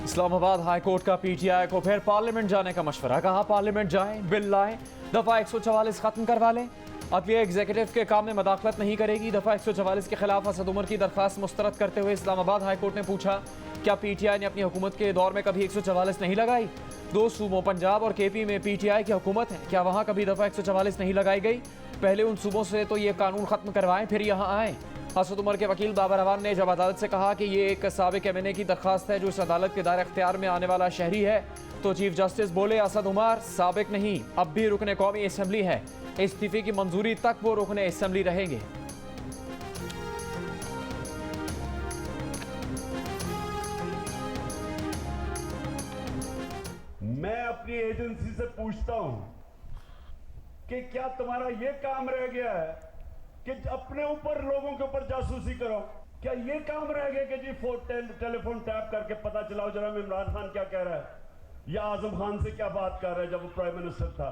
Islamabad high court का PTI को फिर पार्लियामेंट जाने का मशवरा। कहा पार्लियामेंट जाएं, बिल लाएं, दफा 144 खत्म करवा लें। अदलिया एग्जीक्यूटिव के काम में मदाखलत नहीं करेगी। दफा 144 के खिलाफ असद उमर की दरख्वास्त मुस्तरद करते हुए इस्लामाबाद हाई कोर्ट ने पूछा, क्या पीटीआई ने अपनी हुकूमत के दौर में कभी 144 नहीं लगाई? दो सूबों पंजाब और केपी में पीटीआई की हुकूमत है, क्या वहां कभी दफा 144 नहीं लगाई गई? पहले उन सूबों से तो ये कानून खत्म करवाएं, फिर यहाँ आए। असद उमर के वकील बाबर अवान ने जब अदालत से कहा कि ये एक साबिक एमएनए की दरख्वास्त है जो इस अदालत के दायरे इख्तियार में आने वाला शहरी है, तो चीफ जस्टिस बोले, असद उमर साबिक नहीं, अब भी रुकने कौमी असम्बली है, इस्तीफे की मंजूरी तक वो रुकने असम्बली रहेंगे। मैं अपनी एजेंसी से पूछता हूं कि क्या तुम्हारा यह काम रह गया है कि अपने ऊपर लोगों के ऊपर जासूसी करो? क्या ये काम रह गया कि जी टेलीफोन टैप करके पता चलाओ जरा इमरान खान क्या कह रहा है या आजम खान से क्या बात कर रहा है जब वो प्राइम मिनिस्टर था?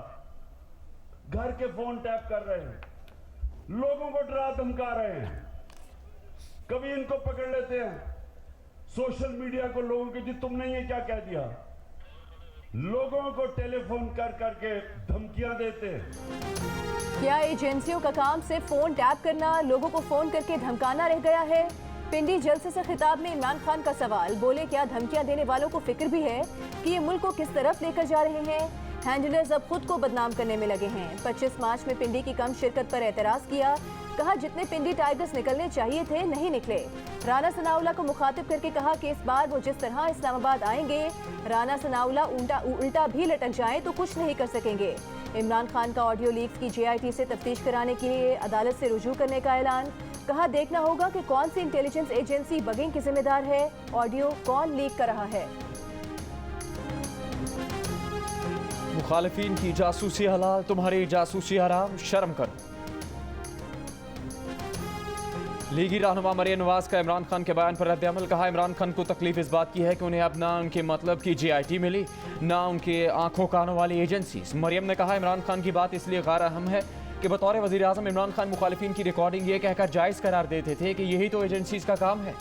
घर के फोन टैप कर रहे हैं, लोगों को डरा धमका रहे हैं, कभी इनको पकड़ लेते हैं सोशल मीडिया को लोगों के, जी तुमने ये क्या कह दिया, लोगों को टेलीफोन कर करके धमकियां देते हैं। क्या एजेंसियों का काम सिर्फ फोन टैप करना, लोगों को फोन करके धमकाना रह गया है? पिंडी जलसे से खिताब में इमरान खान का सवाल, बोले क्या धमकियां देने वालों को फिक्र भी है कि ये मुल्क को किस तरफ लेकर जा रहे हैं? हैंडलर्स अब खुद को बदनाम करने में लगे हैं। 25 मार्च में पिंडी की कम शिरकत पर एतराज किया, कहा जितने पिंडी टाइगर्स निकलने चाहिए थे नहीं निकले। राना सनाउल्लाह को मुखातिब करके कहा कि इस बार वो जिस तरह इस्लामाबाद आएंगे, राना सनाउल्लाह उल्टा भी लटक जाए तो कुछ नहीं कर सकेंगे। इमरान खान का ऑडियो लीक्स की जेआईटी से तफ्तीश कराने के लिए अदालत से रुजू करने का ऐलान, कहा देखना होगा कि कौन सी इंटेलिजेंस एजेंसी बगिंग की जिम्मेदार है, ऑडियो कौन लीक कर रहा है। मुखालिफिन की जासूसी हलाल, तुम्हारी जासूसी हराम, शर्म करो। लीगी रहनुमा मरियम नवाज का इमरान खान के बयान पर रद्द-ए-अमल, कहा इमरान खान को तकलीफ इस बात की है कि उन्हें अब ना उनके मतलब की जेआईटी मिली, ना उनके आंखों कानों वाली एजेंसी। मरियम ने कहा इमरान खान की बात इसलिए गैर अहम है कि बतौर वज़ीर आज़म इमरान खान मुखालिफिन की रिकॉर्डिंग ये कहकर जायज़ करार देते थे कि यही तो एजेंसीज का काम है।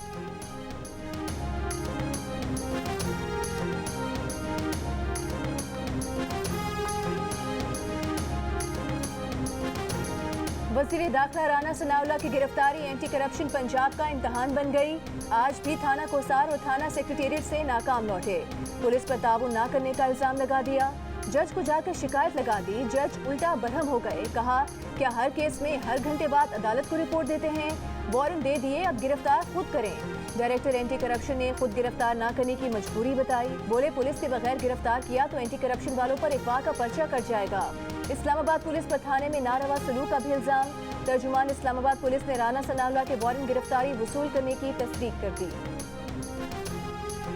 वज़ीर दाखिला राना सनाउल्लाह की गिरफ्तारी एंटी करप्शन पंजाब का इम्तहान बन गई। आज भी थाना कोसार और थाना सेक्रेटेरिएट से नाकाम लौटे। पुलिस पर ताउन न करने का इल्जाम लगा दिया, जज को जाकर शिकायत लगा दी। जज उल्टा बरहम हो गए, कहा क्या हर केस में हर घंटे बाद अदालत को रिपोर्ट देते हैं? वारंट दे दिए, अब गिरफ्तार खुद करें। डायरेक्टर एंटी करप्शन ने खुद गिरफ्तार न करने की मजबूरी बताई, बोले पुलिस के बगैर गिरफ्तार किया तो एंटी करप्शन वालों पर अगवा का पर्चा कट जाएगा। इस्लामाबाद पुलिस पर थाने में नारवा सलूक का भी इल्जाम। तर्जुमान इस्लामाबाद पुलिस ने राना सनाउल्लाह के वारंट गिरफ्तारी वसूल करने की तस्दीक कर दी।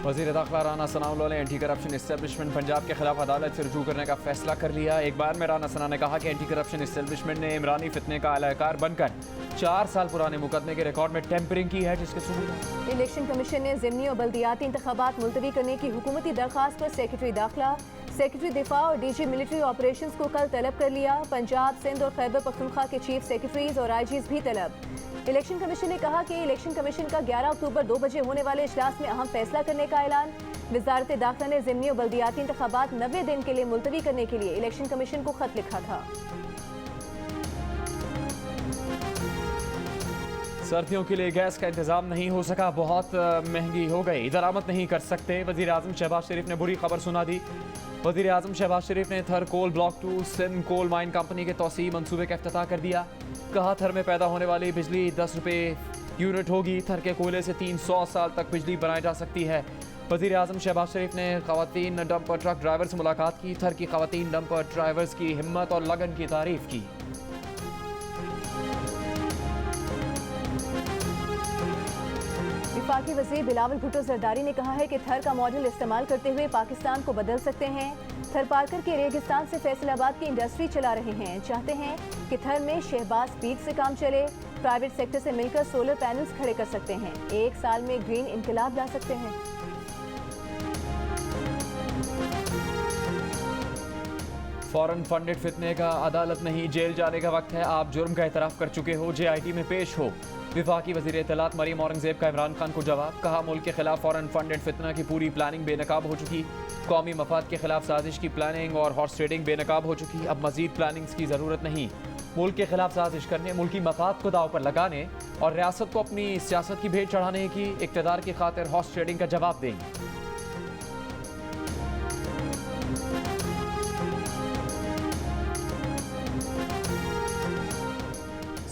वज़ीर दाखिला राना सनाउल्लाह ने एंटी करप्शन इस्टेब्लिशमेंट पंजाब के खिलाफ अदालत से रुजू करने का फैसला कर लिया। एक बार में राना सना ने कहा कि एंटी करप्शन इस्टेब्लिशमेंट ने इमरानी फितने का अलाकार बनकर 4 साल पुराने मुकदमे के रिकॉर्ड में टेम्परिंग की है, जिसके सबूत। इलेक्शन कमीशन ने ज़िमनी और बल्दियाती इंतखाबात मुलतवी करने की हुकूमती दरख्वास्त पर सेक्रेटरी दाखिला, सेक्रेटरी दिफा और डीजी मिलिट्री ऑपरेशंस को कल तलब कर लिया। पंजाब, सिंध और खैबर पख्तूनख्वा के चीफ सेक्रेटरीज और आईजीज भी तलब। इलेक्शन कमीशन ने कहा कि इलेक्शन कमीशन का 11 अक्टूबर 2 बजे होने वाले इजलास में अहम फैसला करने का ऐलान। वजारत दाखिला ने ज़िमनी और बल्दियाती इंतखाबात 90 दिन के लिए मुलतवी करने के लिए इलेक्शन कमीशन को खत लिखा था। सर्दियों के लिए गैस का इंतजाम नहीं हो सका, बहुत महंगी हो गई, दरामद नहीं कर सकते। वज़ीर आज़म शहबाज शरीफ ने बुरी खबर सुना दी। वज़ीर आज़म शहबाज शरीफ ने Thar coal block 2 Sindh coal mine company के तोसी मनसूबे का इफ्तिताह कर दिया। कहा थर में पैदा होने वाली बिजली 10 रुपये यूनिट होगी। थर के कोयले से 300 साल तक बिजली बनाई जा सकती है। वज़ीर आज़म शहबाज शरीफ ने ख़वातीन डंपर ट्रक ड्राइवर से मुलाकात की। थर की ख़वातीन डंपर ड्राइवर्स की हिम्मत और लगन की तारीफ की। वफाकी वज़ीर बिलावल भुट्टो जरदारी ने कहा है कि थर का मॉडल इस्तेमाल करते हुए पाकिस्तान को बदल सकते हैं। थर पार्कर के रेगिस्तान से फैसलाबाद की इंडस्ट्री चला रहे हैं, चाहते हैं कि थर में शहबाज स्पीड से काम चले। प्राइवेट सेक्टर से मिलकर सोलर पैनल्स खड़े कर सकते हैं, 1 साल में ग्रीन इनकलाब ला सकते हैं। फॉरेन फंडेड फितने का अदालत नहीं जेल जाने का वक्त है। आप जुर्म का एतराफ़ कर चुके हो, जेआईटी में पेश हो। वफाकी वज़ीर इत्तलात मरीम औरंगजेब का इमरान खान को जवाब, कहा मुल्क के खिलाफ फॉरेन फंडेड फितना की पूरी प्लानिंग बेनकाब हो चुकी, कौमी मफाद के खिलाफ साजिश की प्लानिंग और हॉर्स ट्रेडिंग बेनकाब हो चुकी, अब मजीद प्लानिंग्स की ज़रूरत नहीं। मुल्क के खिलाफ साजिश करने, मुल्की मफाद को दाव पर लगाने और रियासत को अपनी सियासत की भेंट चढ़ाने की इक़्तिदार की खातिर हॉर्स ट्रेडिंग का जवाब देंगे।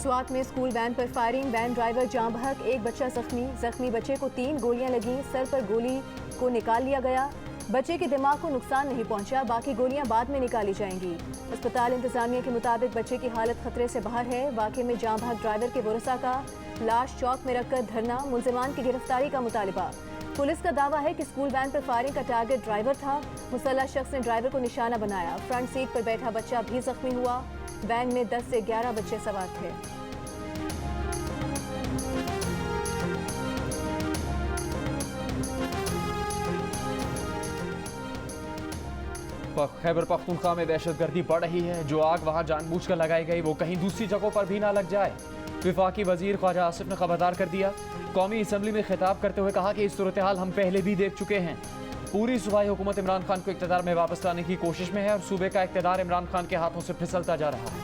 स्वात में स्कूल वैन पर फायरिंग, वैन ड्राइवर जाँ बहक, एक बच्चा जख्मी बच्चे को 3 गोलियां लगी, सर पर गोली को निकाल लिया गया, बच्चे के दिमाग को नुकसान नहीं पहुंचा, बाकी गोलियां बाद में निकाली जाएंगी। अस्पताल इंतजामिया के मुताबिक बच्चे की हालत खतरे से बाहर है। वाक़े में जाँ बहक ड्राइवर के वरसा का लाश चौक में रखकर धरना, मुलजिमान की गिरफ्तारी का मुतालिबा। पुलिस का दावा है कि स्कूल वैन पर फायरिंग का टारगेट ड्राइवर था। मुसल्लह शख्स ने ड्राइवर को निशाना बनाया। फ्रंट सीट पर बैठा बच्चा भी जख्मी हुआ। वैन में 10 से 11 बच्चे सवार थे। खैबर पख्तूनख्वा में दहशतगर्दी बढ़ रही है। जो आग वहां जानबूझकर लगाई गई वो कहीं दूसरी जगहों पर भी ना लग जाए। वफाकी वजीर ख्वाजा आसिफ ने खबरदार कर दिया। कौमी असम्बली में खिताब करते हुए कहा कि इस सूरत हाल हम पहले भी देख चुके हैं। पूरी सूबाई हुकूमत इमरान खान को इक़्तिदार में वापस लाने की कोशिश में है और सूबे का इक़्तिदार इमरान खान के हाथों से फिसलता जा रहा है।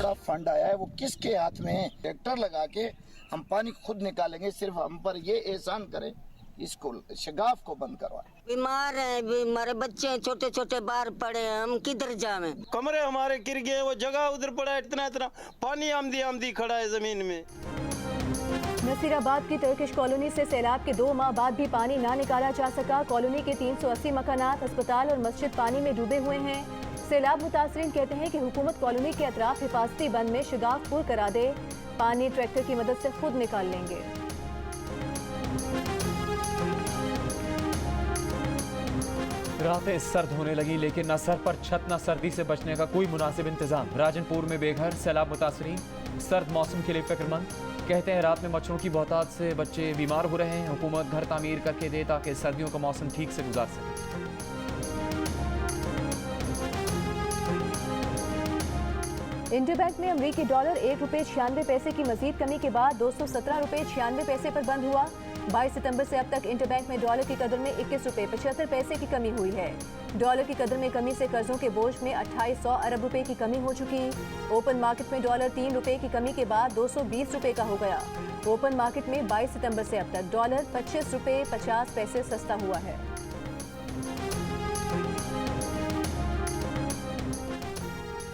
का फंड आया है वो किसके हाथ में है? ट्रैक्टर लगा के हम पानी खुद निकालेंगे, सिर्फ हम पर ये एहसान करें, इसको शगाफ को बंद करवाएं। बीमार है, हमारे बच्चे छोटे छोटे बाहर पड़े हैं, हम किधर जावें? कमरे हमारे गिर गए, वो जगह उधर पड़ा है, इतना पानी आमदी खड़ा है जमीन में। नसीराबाद की टर्किश कॉलोनी से सैलाब के 2 माह बाद भी पानी ना निकाला जा सका। कॉलोनी के 380 मकानात, अस्पताल और मस्जिद पानी में डूबे हुए हैं। सैलाब मुतासरीन कहते हैं कि हुकूमत कॉलोनी के अतराफ हिफाजती बंद में शगाफ पुर करा दे, पानी ट्रैक्टर की मदद से खुद निकाल लेंगे। रातें सर्द होने लगी, लेकिन न सर पर छत न सर्दी से बचने का कोई मुनासिब इंतजाम। राजनपुर में बेघर सैलाब मुतासरीन सर्द मौसम के लिए फिक्रमंद, कहते हैं रात में मच्छरों की बहुतायत से बच्चे बीमार हो रहे हैं। हुकूमत घर तामीर करके दे ताकि सर्दियों का मौसम ठीक से गुजार सके। इंटरबैंक में अमरीकी डॉलर ₹1.96 की मजीद कमी के बाद ₹217.96 पर बंद हुआ। 22 सितंबर से अब तक इंटरबैंक में डॉलर की कदर में ₹21.75 की कमी हुई है। डॉलर की कदर में कमी से कर्जों के बोझ में 2800 अरब रुपए की कमी हो चुकी। ओपन मार्केट में डॉलर ₹3 की कमी के बाद ₹220 का हो गया। ओपन मार्केट में 22 सितंबर से अब तक डॉलर ₹25.50 सस्ता हुआ है।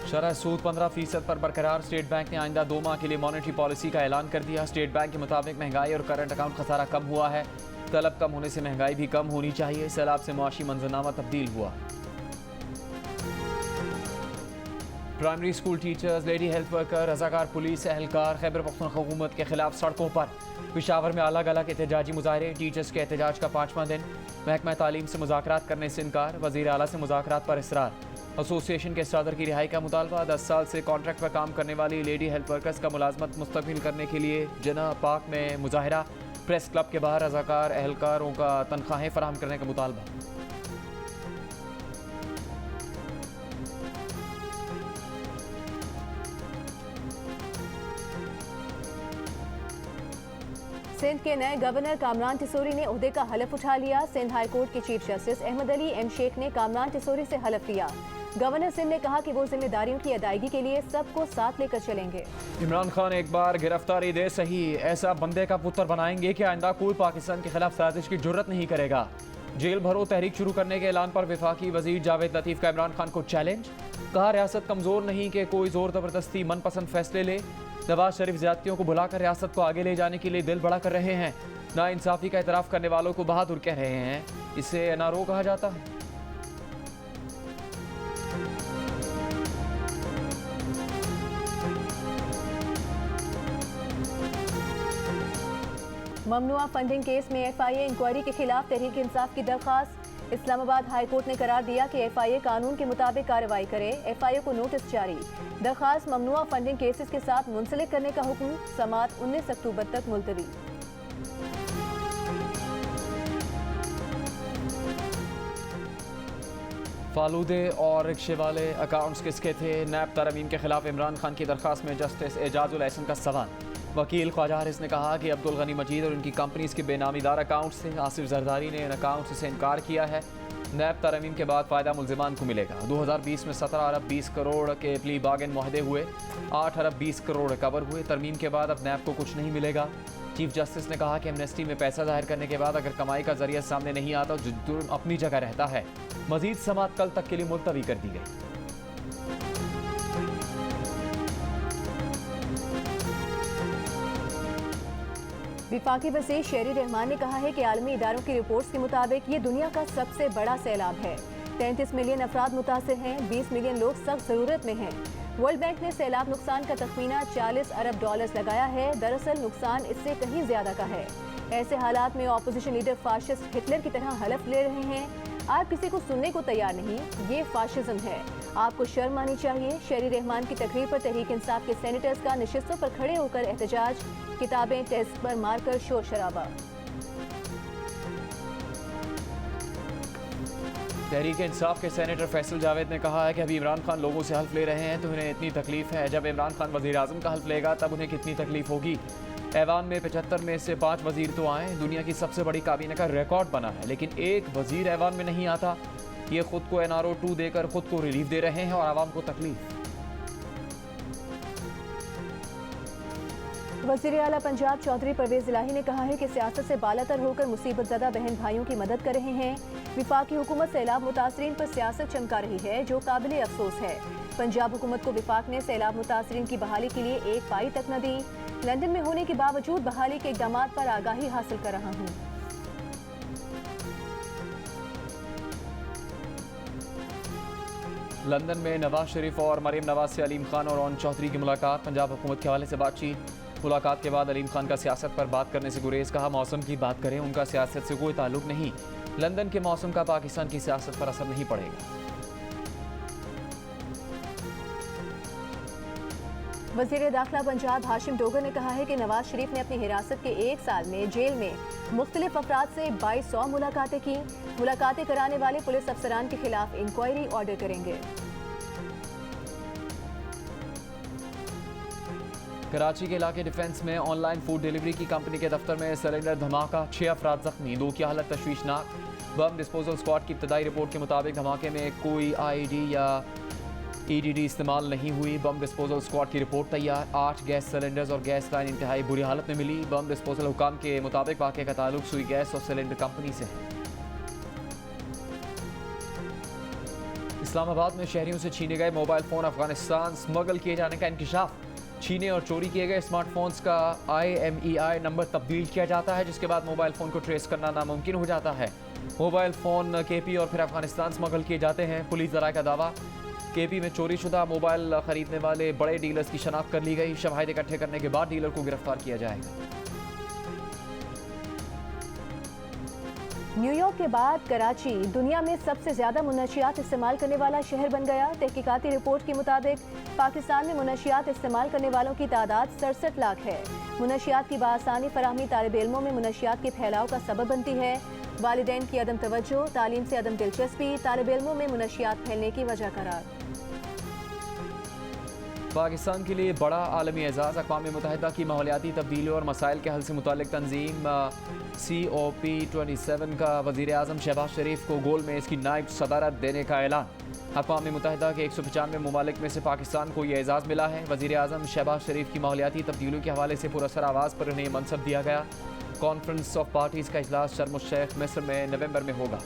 शरह सूद 15% पर बरकरार। स्टेट बैंक ने आइंदा 2 माह के लिए मॉनेटरी पॉलिसी का ऐलान कर दिया। स्टेट बैंक के मुताबिक महंगाई और करंट अकाउंट खसारा कम हुआ है। तलब कम होने से महंगाई भी कम होनी चाहिए। सैलाब से मुआशी मंजरनामा तब्दील हुआ। Primary school teachers, lady health worker, रजाकार पुलिस एहलकार खैबर पख्तूनख्वा हुकूमत के खिलाफ सड़कों पर। पेशावर में अलग अलग एहतजाजी मुजाहरे। टीचर्स के एहतजाज का 5वां दिन। महकमा तालीम से मुज़ाकरात करने से इनकार। वज़ीर आला से मुज़ाकरात पर इसरार। एसोसिएशन के सदर की रिहाई का मुतालबा। 10 साल से कॉन्ट्रैक्ट पर काम करने वाली लेडी हेल्थ वर्कर्स का मुलाजमत मुस्तकिल करने के लिए जिना पाक में मुजाहरा। प्रेस क्लब के बाहर रजाकार एहलकारों का तनख्वाहें फराहम करने का मुतालबा। सिंध के नए गवर्नर कामरान टिसोरी ने ओहदे का हलफ उठा लिया। सिंध हाई कोर्ट के chief justice Ahmed Ali M Shaikh ने कामरान टिसोरी से हलफ लिया। गवर्नर सिंध ने कहा कि वो जिम्मेदारियों की अदायगी के लिए सबको साथ लेकर चलेंगे। इमरान खान एक बार गिरफ्तारी दे सही, ऐसा बंदे का पुत्र बनाएंगे कि आइंदा कोई पाकिस्तान के खिलाफ साजिश की जुर्रत नहीं करेगा। जेल भरो तहरीक शुरू करने के ऐलान पर वफाकी वजीर जावेद लतीफ का इमरान खान को चैलेंज। कहा रियासत कमजोर नहीं कि कोई जोर जबरदस्ती मनपसंद फैसले ले। नवाज शरीफ ज्यादतियों को भुलाकर रियासत को आगे ले जाने के लिए दिल बड़ा कर रहे हैं। नाइंसाफी का एतराफ़ करने वालों को बहादुर कह रहे हैं। इसे एनआरओ कहा जाता है। ममनुआ फंडिंग केस में FIA इंक्वायरी के खिलाफ तहरीक इंसाफ की दरख्वास्त। इस्लामाबाद हाई कोर्ट ने करार दिया कि FIA कानून के मुताबिक कार्रवाई करे। FIA को नोटिस जारी। दरख्वास्त ममनुआ फंडिंग केसेस के साथ मुंसलिक करने का हुक्म। समाअत 19 अक्टूबर तक मुलतवी। फालूदे और रिक्शे वाले अकाउंट्स किसके थे? नैब तरमीम के खिलाफ इमरान खान की दरख्वास्त में जस्टिस एजाजुल एहसन का सवाल। वकील ख्वाजा हारिस ने कहा कि अब्दुल गनी मजीद और उनकी कंपनीज के बेनामीदार अकाउंट्स थे। आसिफ जरदारी ने इन अकाउंट्स से इनकार किया है। नैब तरमीम के बाद फ़ायदा मुल्जिमान को मिलेगा। 2020 में 17 अरब 20 करोड़ के प्ली बार्गेन मुआहदे हुए, 8 अरब 20 करोड़ रिकवर हुए। तरमीम के बाद अब नैब को कुछ नहीं मिलेगा। चीफ जस्टिस ने कहा कि एमनेस्टी में पैसा जाहिर करने के बाद अगर कमाई का जरिया सामने नहीं आता तो जुर्म अपनी जगह रहता है। मजीद समाअत कल तक के लिए मुलतवी कर दी गई। विफाकी वज़ीर शेरी रहमान ने कहा है कि आलमी इदारों की रिपोर्ट्स के मुताबिक ये दुनिया का सबसे बड़ा सैलाब है। 33 मिलियन अफराद मुतासिर हैं, 20 मिलियन लोग सख्त ज़रूरत में हैं। वर्ल्ड बैंक ने सैलाब नुकसान का तखमीना 40 अरब डॉलर्स लगाया है। दरअसल नुकसान इससे कहीं ज्यादा का है। ऐसे हालात में ऑपोजिशन लीडर फाशिस्ट हिटलर की तरह हलफ ले रहे हैं। आप किसी को सुनने को तैयार नहीं, ये फाशिज्म है, आपको शर्म आनी चाहिए। शेरी रहमान की तकरीर पर तहरीक इंसाफ के सेनेटर्स का नशिस्तों पर खड़े होकर एहतजाज, किताबें डेस्क पर मारकर शोर शराबा। तहरीक इंसाफ के सेनेटर फैसल जावेद ने कहा है कि अभी इमरान खान लोगों से हल्फ ले रहे हैं तो उन्हें इतनी तकलीफ है। जब इमरान खान वज़ीर आज़म का हल्फ लेगा तब उन्हें कितनी तकलीफ होगी। ऐवान में 75 में से 5 वज़ीर तो आए। दुनिया की सबसे बड़ी काबीना का रिकॉर्ड बना है, लेकिन एक वज़ीर ऐवान में नहीं आता। ये खुद को NRO 2 देकर खुद को रिलीफ दे रहे हैं और आवाम को तकलीफ। वज़ीर आला पंजाब चौधरी परवेज़ इलाही ने कहा है कि सियासत से बालातर होकर मुसीबत ज़दा बहन भाइयों की मदद कर रहे हैं। विफाकी हुकूमत सैलाब मुतासरीन पर सियासत चमका रही है, जो काबिल अफसोस है। पंजाब हुकूमत को विफाक ने सैलाब मुतासरीन की बहाली के लिए एक पाई तक न दी। लंदन में होने के बावजूद बहाली के इक़दामात पर आगाही हासिल कर रहा हूँ। लंदन में नवाज शरीफ और मरीम नवाज से अलीम खान और ओन चौधरी की मुलाकात। पंजाब हुकूमत के हवाले से बातचीत। मुलाकात के बाद अलीम खान का सियासत पर बात करने से गुरेज। कहा मौसम की बात करें, उनका सियासत से कोई ताल्लुक नहीं। लंदन के मौसम का पाकिस्तान की सियासत पर असर नहीं पड़ेगा। वज़ीर दाखिला पंजाब हाशिम डोगर ने कहा है कि नवाज शरीफ ने अपनी हिरासत के 1 साल में जेल में मुख्तलिफ अफराद से 2200 मुलाकातें की। मुलाकातें कराने वाले पुलिस अफसरान के खिलाफ इंक्वायरी ऑर्डर करेंगे। कराची के इलाके डिफेंस में ऑनलाइन फूड डिलीवरी की कंपनी के दफ्तर में सिलेंडर धमाका, 6 अफराद जख्मी, 2 की हालत तशवीशनाक। बम डिस्पोजल स्क्वाड की इब्तदाई रिपोर्ट के मुताबिक धमाके में कोई IED या EDD इस्तेमाल नहीं हुई। बम डिस्पोजल स्क्वाड की रिपोर्ट तैयार। 8 गैस सिलेंडर्स और गैस लाइन इंतहाई बुरी हालत में मिली। बम डिस्पोजल हुकाम के मुताबिक वाक़े का ताल्लुक सुई गैस और सिलेंडर कंपनी से है। इस्लामाबाद में शहरियों से छीने गए मोबाइल फ़ोन अफगानिस्तान स्मगल किए जाने का इंकशाफ। छीने और चोरी किए गए स्मार्टफोन्स का IMEI नंबर तब्दील किया जाता है, जिसके बाद मोबाइल फ़ोन को ट्रेस करना नामुमकिन हो जाता है। मोबाइल फ़ोन KP और फिर अफगानिस्तान स्मगल किए जाते हैं। पुलिस ज़राए का दावा, KP में चोरी शुदा मोबाइल खरीदने वाले बड़े डीलर्स की शनाख्त कर ली गई। शवाहिद इकट्ठे करने के बाद डीलर को गिरफ्तार किया जाएगा। न्यूयॉर्क के बाद कराची दुनिया में सबसे ज्यादा मुनशियात इस्तेमाल करने वाला शहर बन गया। तहकीकाती रिपोर्ट के मुताबिक पाकिस्तान में मुनशियात इस्तेमाल करने वालों की तादाद 67 लाख है। मुनशियात की बासानी फराहमी तालिब इल्मों में मुनशियात के फैलाव का सबब बनती है। वालिदैन की अदम तवज्जो, तालीम से अदम दिलचस्पी तालिब इल्मों में मुनशियात फैलने की वजह करार। पाकिस्तान के लिए बड़ा आलमी एजाज़। अक़वाम मुत्तहिदा की माहौलियाती तब्दीली और मसाइल के हल से मुतालिक तंजीम COP27 का वज़ीर आज़म शहबाज शरीफ को गोल में इसकी नायब सदारत देने का ऐलान। अक़वाम मुत्तहिदा के 195 ममालिक में से पाकिस्तान को यह एजाज़ मिला है। वज़ीर आज़म शहबाज शरीफ की माहौलियाती तब्दीलियों के हवाले से पुरअसर आवाज़ पर उन्हें मनसब दिया गया। कॉन्फ्रेंस ऑफ पार्टीज़ का इजलास शर्म उल शेख मिस्र में नवंबर में होगा।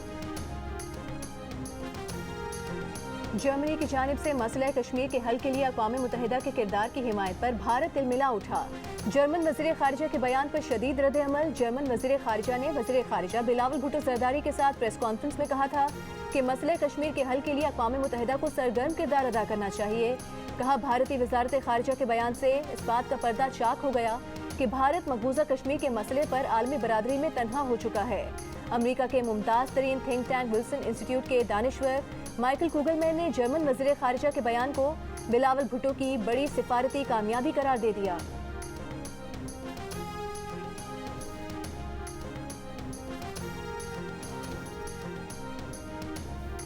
जर्मनी की जानिब से मसला कश्मीर के हल के लिए अक़वाम मुत्तहिदा के किरदार की हिमायत पर भारत तिलमिला उठा। जर्मन वज़ीर ख़ारिजा के बयान पर शदीद रद्द-ए-अमल। जर्मन वज़ीर ख़ारिजा ने वज़ीर ख़ारिजा बिलावल भुट्टो ज़रदारी के साथ प्रेस कॉन्फ्रेंस में कहा था कि मसले कश्मीर के हल के लिए अक़वाम मुत्तहिदा को सरगर्म किरदार अदा करना चाहिए। कहा भारतीय वज़ारत ख़ारिजा के बयान से इस बात का पर्दा चाक हो गया कि भारत मकबूजा कश्मीर के मसले पर आलमी बरादरी में तन्हा हो चुका है। अमरीका के मुमताज़ तरीन थिंक टैंक विल्सन इंस्टीट्यूट के दानिश्वर माइकल कुगलमैन ने जर्मन वज़ीर ख़ारिजा के बयान को बिलावल भुट्टो की बड़ी सिफारती कामयाबी करार दे दिया।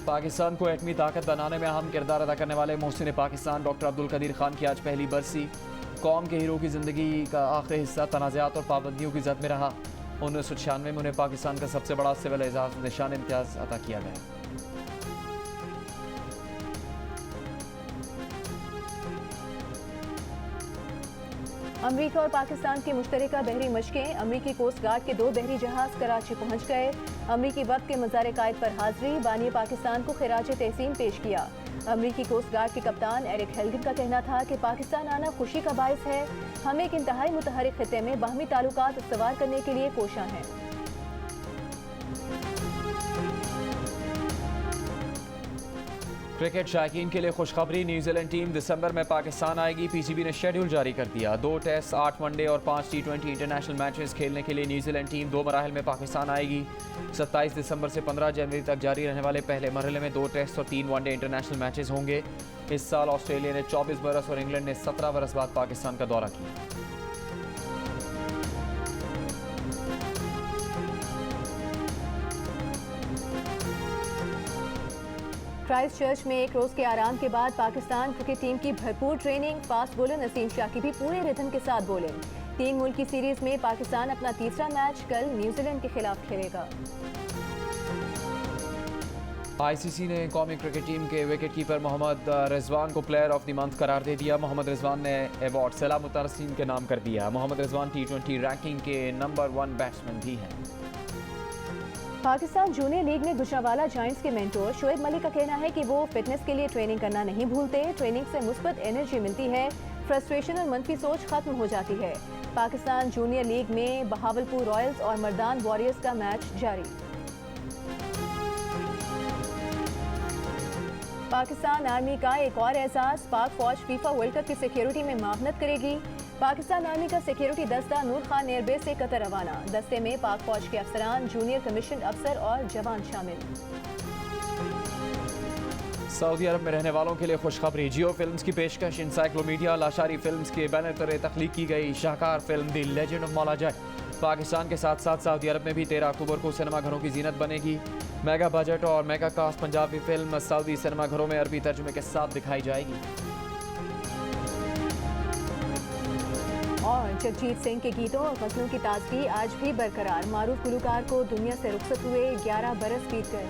पाकिस्तान को एटमी ताकत बनाने में अहम किरदार अदा करने वाले मोहसिन पाकिस्तान डॉक्टर अब्दुल कदीर खान की आज पहली बरसी। कौम के हीरो की ज़िंदगी का आखिरी हिस्सा तनाज़ात और पाबंदियों की जद में रहा। 1996 में उन्हें पाकिस्तान का सबसे बड़ा सिविल एजाज़ निशान इम्तियाज़ अता किया गया। अमरीका और पाकिस्तान की मुश्तरका बहरी मशकें। अमरीकी कोस्ट गार्ड के 2 बहरी जहाज कराची पहुंच गए। अमरीकी वक्त के मज़ार कायद पर हाजिरी। बानी पाकिस्तान को खिराज तहसीन पेश किया। अमरीकी कोस्ट गार्ड के कप्तान एरिक हेल्गिन का कहना था कि पाकिस्तान आना खुशी का बायस है। हम एक इंतहाई मुतहरिक खित्ते में बाहमी ताल्लुकात इस्तवार करने के लिए कोशां हैं। क्रिकेट शायकीन के लिए खुशखबरी। न्यूजीलैंड टीम दिसंबर में पाकिस्तान आएगी। पीसीबी ने शेड्यूल जारी कर दिया। 2 टेस्ट, 8 वनडे और 5 T20 इंटरनेशनल मैचेस खेलने के लिए न्यूजीलैंड टीम 2 मराहल में पाकिस्तान आएगी। 27 दिसंबर से 15 जनवरी तक जारी रहने वाले पहले मरहले में 2 टेस्ट और 3 वनडे इंटरनेशनल मैचेस होंगे। इस साल ऑस्ट्रेलिया ने 24 बरस और इंग्लैंड ने 17 बरस बाद पाकिस्तान का दौरा किया। क्राइस्ट चर्च में एक रोज के आराम के बाद पाकिस्तान क्रिकेट टीम की भरपूर training. Fast bowler Naseem Shah की भी पूरे रिदम के साथ बॉलिंग। 3 मुल्क की सीरीज में पाकिस्तान अपना तीसरा मैच कल न्यूजीलैंड के खिलाफ खेलेगा। आईसीसी ने कौमी क्रिकेट टीम के विकेट कीपर मोहम्मद रिजवान को प्लेयर ऑफ द मंथ करार दे दिया। मोहम्मद रिजवान ने अवार्ड सलाह मुतारसिन के नाम कर दिया। मोहम्मद रिजवान T20 रैंकिंग के नंबर 1 बैट्समैन भी हैं। पाकिस्तान जूनियर लीग में गुजरांवाला जायंट्स के मेंटोर शोएब मलिक का कहना है कि वो फिटनेस के लिए ट्रेनिंग करना नहीं भूलते। ट्रेनिंग से मुस्बत एनर्जी मिलती है, फ्रस्ट्रेशन और मनफी सोच खत्म हो जाती है। पाकिस्तान जूनियर लीग में बहावलपुर रॉयल्स और मर्दान वॉरियर्स का मैच जारी। पाकिस्तान आर्मी का एक और एहसास। पाक फौज फीफा वर्ल्ड कप की सिक्योरिटी में मावनत करेगी। पाकिस्तान आर्मी का सिक्योरिटी दस्ता नूर खान एयरबेस से कतर रवाना। दस्ते में पाक फौज के अफसरान, जूनियर कमीशन अफसर और जवान शामिल। सऊदी अरब में रहने वालों के लिए खुशखबरी। जियो फिल्म्स की पेशकश इंसाइक्लोमीडिया लाशारी फिल्म्स के बैनर तले तख्लीक की गई शाहकार film the legend of Maula Jatt Pakistan के साथ साथ सऊदी अरब में भी 13 अक्टूबर को सिनेमाघरों की जीनत बनेगी। मेगा बजट और mega cast Punjabi film Saudi सिनेमाघरों में अरबी तर्जुमे के साथ दिखाई जाएगी। और जगजीत सिंह के गीतों और गज़लों की ताजगी आज भी बरकरार। मारूफ गुलकार को दुनिया से रुखसत हुए 11 बरस बीत गए।